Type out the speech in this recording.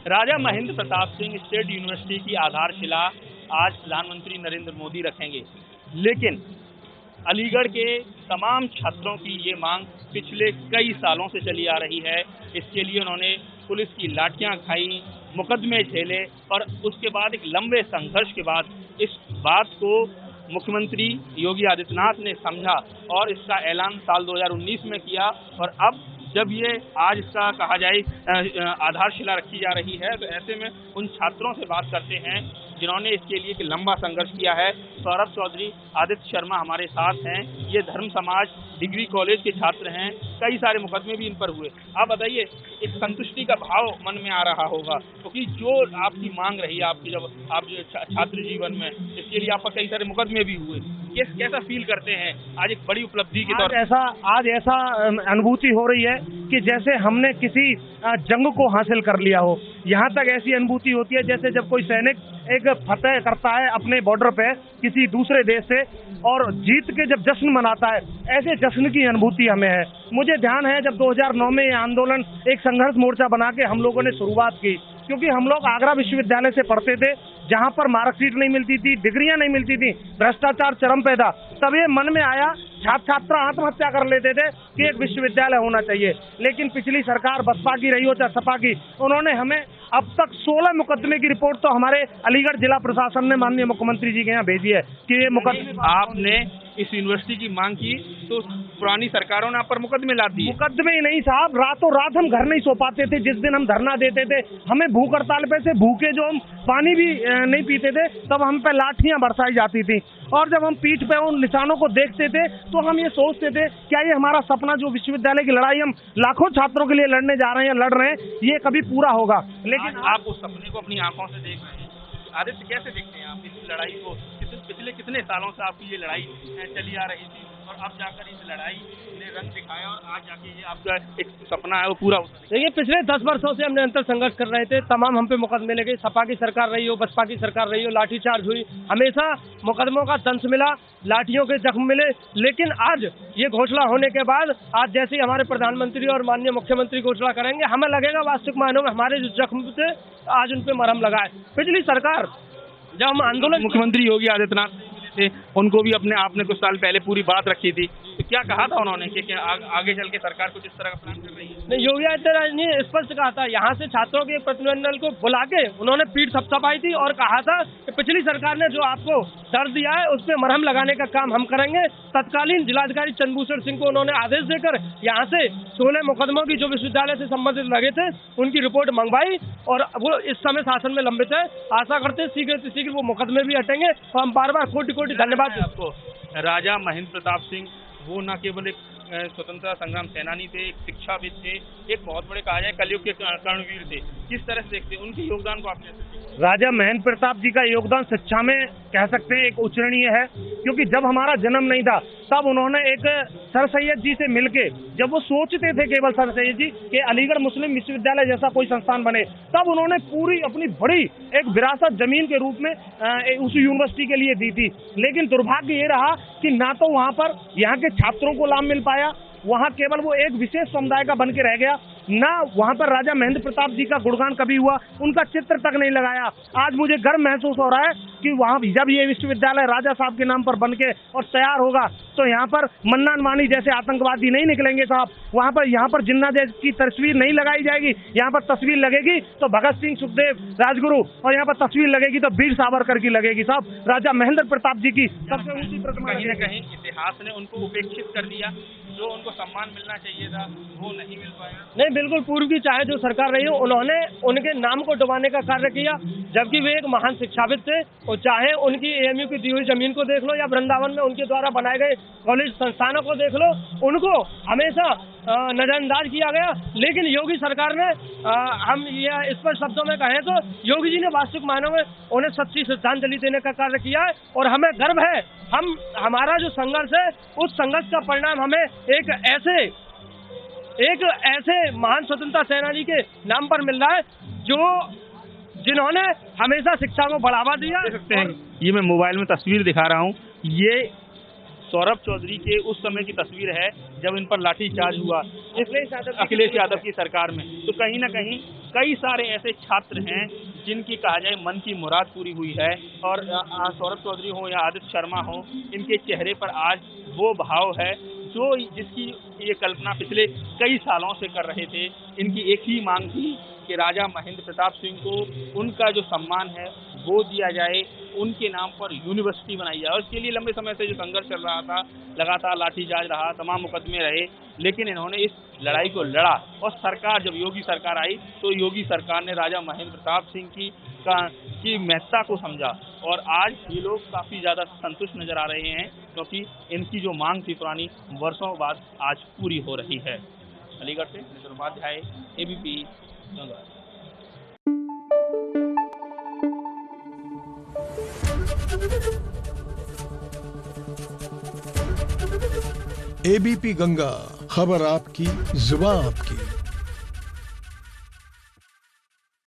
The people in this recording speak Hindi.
राजा महेंद्र प्रताप सिंह स्टेट यूनिवर्सिटी की आधारशिला आज प्रधानमंत्री नरेंद्र मोदी रखेंगे, लेकिन अलीगढ़ के तमाम छात्रों की ये मांग पिछले कई सालों से चली आ रही है। इसके लिए उन्होंने पुलिस की लाठियां खाई, मुकदमे झेले और उसके बाद एक लंबे संघर्ष के बाद इस बात को मुख्यमंत्री योगी आदित्यनाथ ने समझा और इसका ऐलान साल 2019 में किया। और अब जब ये आज इसका कहा जाए आधारशिला रखी जा रही है, तो ऐसे में उन छात्रों से बात करते हैं जिन्होंने इसके लिए एक लंबा संघर्ष किया है। सौरभ चौधरी, आदित्य शर्मा हमारे साथ हैं। ये धर्म समाज डिग्री कॉलेज के छात्र हैं, कई सारे मुकदमे भी इन पर हुए। आप बताइए, एक संतुष्टि का भाव मन में आ रहा होगा क्योंकि जो आपकी मांग रही है आपकी, जब आप छात्र जीवन में, इसके लिए आपका कई सारे मुकदमे भी हुए, कैसा फील करते हैं आज एक बड़ी उपलब्धि के तौर पर? आज ऐसा अनुभूति हो रही है कि जैसे हमने किसी जंग को हासिल कर लिया हो। यहाँ तक ऐसी अनुभूति होती है जैसे जब कोई सैनिक एक फतह करता है अपने बॉर्डर पे किसी दूसरे देश से और जीत के जब जश्न मनाता है, ऐसे जश्न की अनुभूति हमें है। मुझे ध्यान है जब 2009 में ये आंदोलन एक संघर्ष मोर्चा बना के हम लोगों ने शुरुआत की, क्योंकि हम लोग आगरा विश्वविद्यालय से पढ़ते थे, जहां पर मार्कशीट नहीं मिलती थी, डिग्रियां नहीं मिलती थी, भ्रष्टाचार चरम पे था। तब ये मन में आया, छात्र आत्महत्या कर लेते थे कि एक विश्वविद्यालय होना चाहिए। लेकिन पिछली सरकार बसपा की रही हो चाहे सपा की, उन्होंने हमें अब तक 16 मुकदमे की रिपोर्ट तो हमारे अलीगढ़ जिला प्रशासन ने माननीय मुख्यमंत्री जी के यहाँ भेजी है कि ये मुकदमे। आपने इस यूनिवर्सिटी की मांग की तो पुरानी सरकारों ने आप पर मुकदमे ला दिए। मुकदमे ही नहीं साहब, रातों रात हम घर नहीं सो पाते थे। जिस दिन हम धरना देते थे, हमें भूख हड़ताल पे से भूखे जो हम पानी भी नहीं पीते थे, तब हम पे लाठियां बरसाई जाती थी। और जब हम पीठ पे उन निशानों को देखते थे तो हम ये सोचते थे क्या ये हमारा सपना, जो विश्वविद्यालय की लड़ाई हम लाखों छात्रों के लिए लड़ने जा रहे हैं, लड़ रहे हैं, ये कभी पूरा होगा। लेकिन आप उस सपने को अपनी आंखों से देख रहे हैं। आदित्य, कैसे देखते हैं आप इस लड़ाई को? पिछले कितने सालों से आपकी ये लड़ाई चली आ रही थी और अब जाकर इस लड़ाई ने रंग दिखाया और आज जाके ये आपका एक सपना है वो पूरा होता है। देखिए, पिछले 10 वर्षों से हम निरंतर संघर्ष कर रहे थे। तमाम हम पे मुकदमे लगे, सपा की सरकार रही हो, बसपा की सरकार रही हो, लाठीचार्ज हुई, हमेशा मुकदमों का दंश मिला, लाठियों के जख्म मिले। लेकिन आज ये घोषणा होने के बाद, आज जैसे ही हमारे प्रधानमंत्री और माननीय मुख्यमंत्री घोषणा करेंगे, हमें लगेगा वास्तविक मायनों में हमारे जो जख्म थे आज उन पे मरहम लगा है। पिछली सरकार जब हम आंदोलन, मुख्यमंत्री योगी आदित्यनाथ थे, उनको भी अपने आपने कुछ साल पहले पूरी बात रखी थी, तो क्या कहा था उन्होंने कि आगे चल के सरकार कुछ इस तरह का प्लान कर रही है? नहीं, योगी आदित्यनाथ ने स्पष्ट कहा था, यहाँ से छात्रों के प्रतिनिधिमंडल को बुला के उन्होंने पीठ थपथपाई थी और कहा था कि पिछली सरकार ने जो आपको दर्द दिया है उस पर मरहम लगाने का काम हम करेंगे। तत्कालीन जिलाधिकारी चंद्रभूषण सिंह को उन्होंने आदेश देकर यहाँ से 16 मुकदमों की जो विश्वविद्यालय से संबंधित लगे थे उनकी रिपोर्ट मंगवाई और वो इस समय शासन में लंबित है। आशा करते शीघ्र से शीघ्र वो मुकदमे भी हटेंगे और हम बार बार कोटि कोटि धन्यवाद आपको। राजा महेंद्र प्रताप सिंह वो न केवल एक स्वतंत्रता संग्राम सेनानी थे, एक शिक्षाविद थे, एक बहुत बड़े कहा जाए कलयुग के कर्णवीर थे। किस तरह से देखते हैं उनके योगदान को आपने? राजा महेंद्र प्रताप जी का योगदान शिक्षा में कह सकते हैं एक उच्चरणीय है, क्योंकि जब हमारा जन्म नहीं था तब उन्होंने एक सर सैयद जी से मिलके, जब वो सोचते थे केवल सर सैयद जी कि अलीगढ़ मुस्लिम विश्वविद्यालय जैसा कोई संस्थान बने, तब उन्होंने पूरी अपनी बड़ी एक विरासत जमीन के रूप में उस यूनिवर्सिटी के लिए दी थी। लेकिन दुर्भाग्य ये रहा कि ना तो वहाँ पर यहाँ के छात्रों को लाभ मिल पाया, वहाँ केवल वो एक विशेष समुदाय का बन के रह गया, ना वहाँ पर राजा महेंद्र प्रताप जी का गुणगान कभी हुआ, उनका चित्र तक नहीं लगाया। आज मुझे गर्व महसूस हो रहा है कि वहाँ जब ये विश्वविद्यालय राजा साहब के नाम पर बन के और तैयार होगा तो यहाँ पर मन्नान मानी जैसे आतंकवादी नहीं निकलेंगे साहब, वहाँ पर यहाँ पर जिन्ना जैसे की तस्वीर नहीं लगाई जाएगी, यहाँ पर तस्वीर लगेगी तो भगत सिंह, सुखदेव, राजगुरु, और यहाँ पर तस्वीर लगेगी तो वीर सावरकर की लगेगी साहब, राजा महेंद्र प्रताप जी की सबसे ऊंची प्रतिमा। कहीं न कहीं इतिहास ने उनको उपेक्षित कर दिया, जो उनको सम्मान मिलना चाहिए था वो नहीं मिल पाया। नहीं, बिल्कुल पूर्व की चाहे जो सरकार रही हो, उन्होंने उनके नाम को डुबाने का कार्य किया, जबकि वे एक महान शिक्षाविद थे। और चाहे उनकी एएमयू की दी हुई जमीन को देख लो या वृंदावन में उनके द्वारा बनाए गए कॉलेज संस्थानों को देख लो, उनको हमेशा नजरअंदाज किया गया। लेकिन योगी सरकार ने, हम ये स्पष्ट शब्दों में कहें तो, योगी जी ने वास्तविक मायनों में उन्हें सच्ची श्रद्धांजलि देने का कार्य किया है और हमें गर्व है। हमारा जो संघर्ष है उस संघर्ष का परिणाम हमें एक ऐसे महान स्वतंत्रता सेनानी के नाम पर मिल रहा है जिन्होंने हमेशा शिक्षा को बढ़ावा दिया। देख सकते हैं, ये मैं मोबाइल में तस्वीर दिखा रहा हूँ, ये सौरभ चौधरी के उस समय की तस्वीर है जब इन पर लाठीचार्ज हुआ अखिलेश यादव की सरकार में। तो कहीं ना कहीं कई सारे ऐसे छात्र हैं जिनकी कहा जाए मन की मुराद पूरी हुई है, और सौरभ चौधरी हो या आदित्य शर्मा हो, इनके चेहरे पर आज वो भाव है जो जिसकी ये कल्पना पिछले कई सालों से कर रहे थे। इनकी एक ही मांग थी कि राजा महेंद्र प्रताप सिंह को उनका जो सम्मान है वो दिया जाए, उनके नाम पर यूनिवर्सिटी बनाई जाए। और इसके लिए लंबे समय से जो संघर्ष चल रहा था, लगातार लाठीचार्ज रहा, तमाम मुकदमे रहे, लेकिन इन्होंने इस लड़ाई को लड़ा। और सरकार, जब योगी सरकार आई तो योगी सरकार ने राजा महेंद्र प्रताप सिंह की महत्ता को समझा, और आज ये लोग काफ़ी ज़्यादा संतुष्ट नजर आ रहे हैं, क्योंकि इनकी जो मांग थी पुरानी, वर्षों बाद आज पूरी हो रही है। अलीगढ़ से नितिन उपाध्याय, ABP गंगा। ABP गंगा, खबर आपकी, जुबान आपकी।